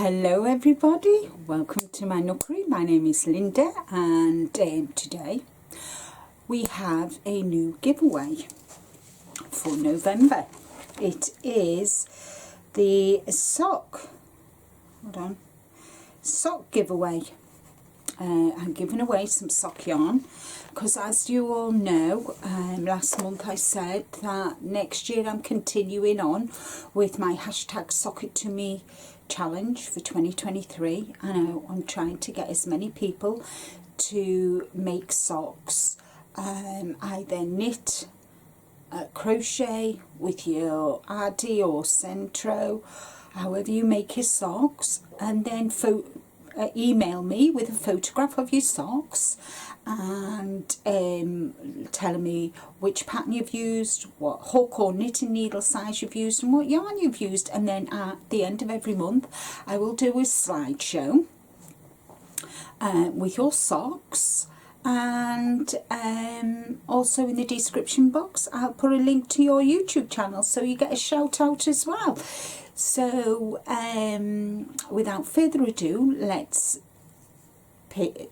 Hello everybody, welcome to my nookery. My name is Linda and today we have a new giveaway for November. It is the sock giveaway. I'm giving away some sock yarn because, as you all know, last month I said that next year I'm continuing on with my hashtag Sock It To Me challenge for 2023, and I'm trying to get as many people to make socks, either knit, crochet with your Addi or Centro, however you make your socks, and then email me with a photograph of your socks and telling me which pattern you've used, what hook or knitting needle size you've used, and what yarn you've used. And then at the end of every month I will do a slideshow with your socks, and also in the description box I'll put a link to your YouTube channel so you get a shout out as well. So without further ado, let's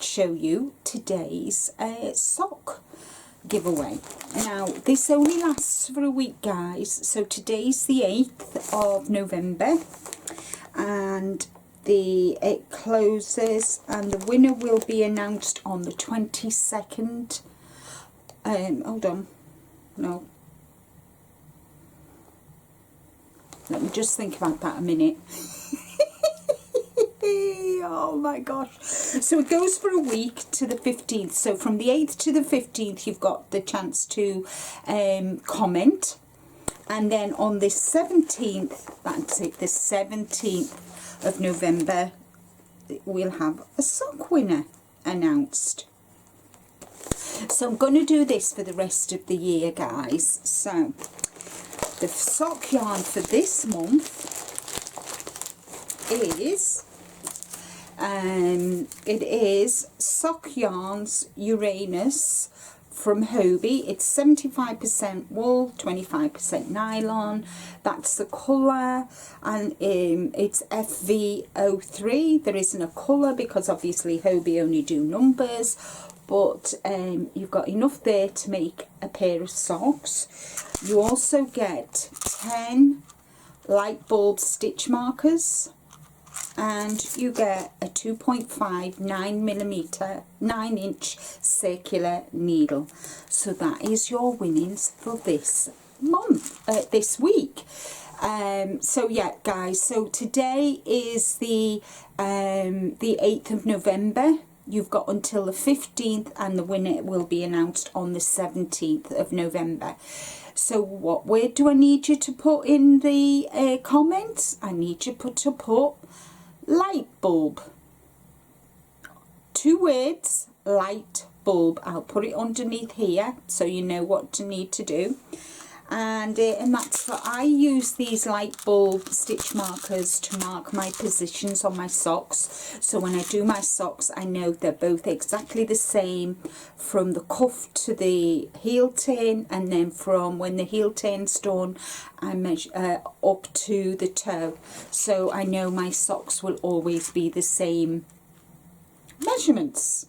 show you today's sock giveaway. Now this only lasts for a week, guys, so today's the 8th of November and it closes, and the winner will be announced on the 22nd. Hold on, no, let me just think about that a minute. Oh my gosh. So it goes for a week to the 15th. So from the 8th to the 15th you've got the chance to comment. And then on the 17th, that's it, the 17th of November, we'll have a sock winner announced. So I'm going to do this for the rest of the year, guys. So the sock yarn for this month is it is Sock Yarns Uranus from Hobbii. It's 75% wool, 25% nylon. That's the colour, and it's FV03. There isn't a colour because obviously Hobbii only do numbers, but you've got enough there to make a pair of socks. You also get 10 light bulb stitch markers, and you get a 2.5 9mm 9-inch circular needle. So that is your winnings for this month, this week. So yeah, guys, so today is the 8th of November. You've got until the 15th, and the winner will be announced on the 17th of November. So what word do I need you to put in the comments? I need you to put light bulb. 2 words, light bulb. I'll put it underneath here so you know what to need to do. And that's what I use, these light bulb stitch markers to mark my positions on my socks. So when I do my socks, I know they're both exactly the same from the cuff to the heel turn, and then from when the heel turn's done, I measure up to the toe. So I know my socks will always be the same measurements.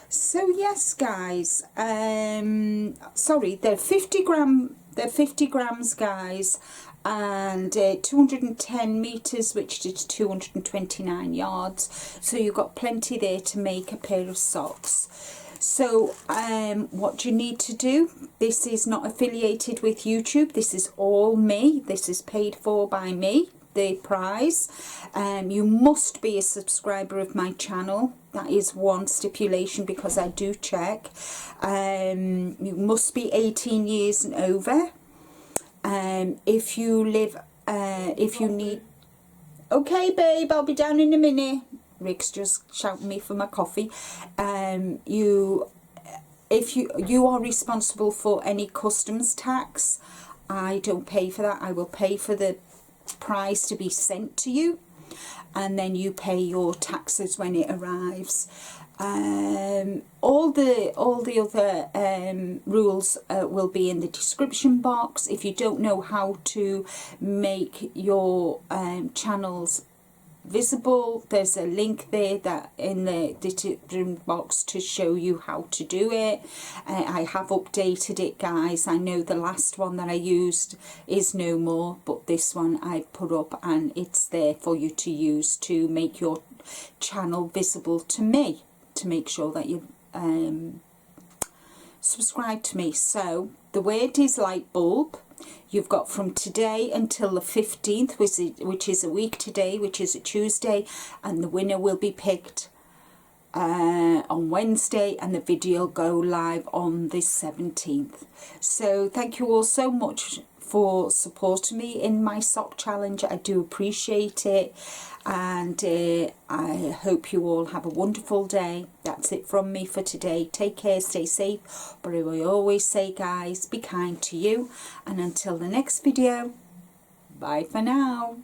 So yes, guys, sorry, they're 50 grams, guys, and 210 meters, which is 229 yards. So you've got plenty there to make a pair of socks. So what do you need to do? This is not affiliated with YouTube. This is all me. This is paid for by me, the prize. You must be a subscriber of my channel. That is one stipulation, because I do check. You must be 18 years and over. If you live, if you need, okay babe, I'll be down in a minute. Rick's just shouting me for my coffee. If you are responsible for any customs tax, I don't pay for that. I will pay for the prize to be sent to you, and then you pay your taxes when it arrives. All the other rules will be in the description box. If you don't know how to make your channels visible. There's a link there that in the description box to show you how to do it. I have updated it, guys. I know the last one that I used is no more, but this one I've put up and it's there for you to use to make your channel visible to me, to make sure that you subscribe to me. So the word is light bulb. You've got from today until the 15th, which is a week today, which is a Tuesday, and the winner will be picked on Wednesday, and the video go live on the 17th. So thank you all so much for supporting me in my sock challenge. I do appreciate it, and I hope you all have a wonderful day. That's it from me for today. Take care, stay safe, but I will always say, guys, be kind to you, and until the next video, bye for now.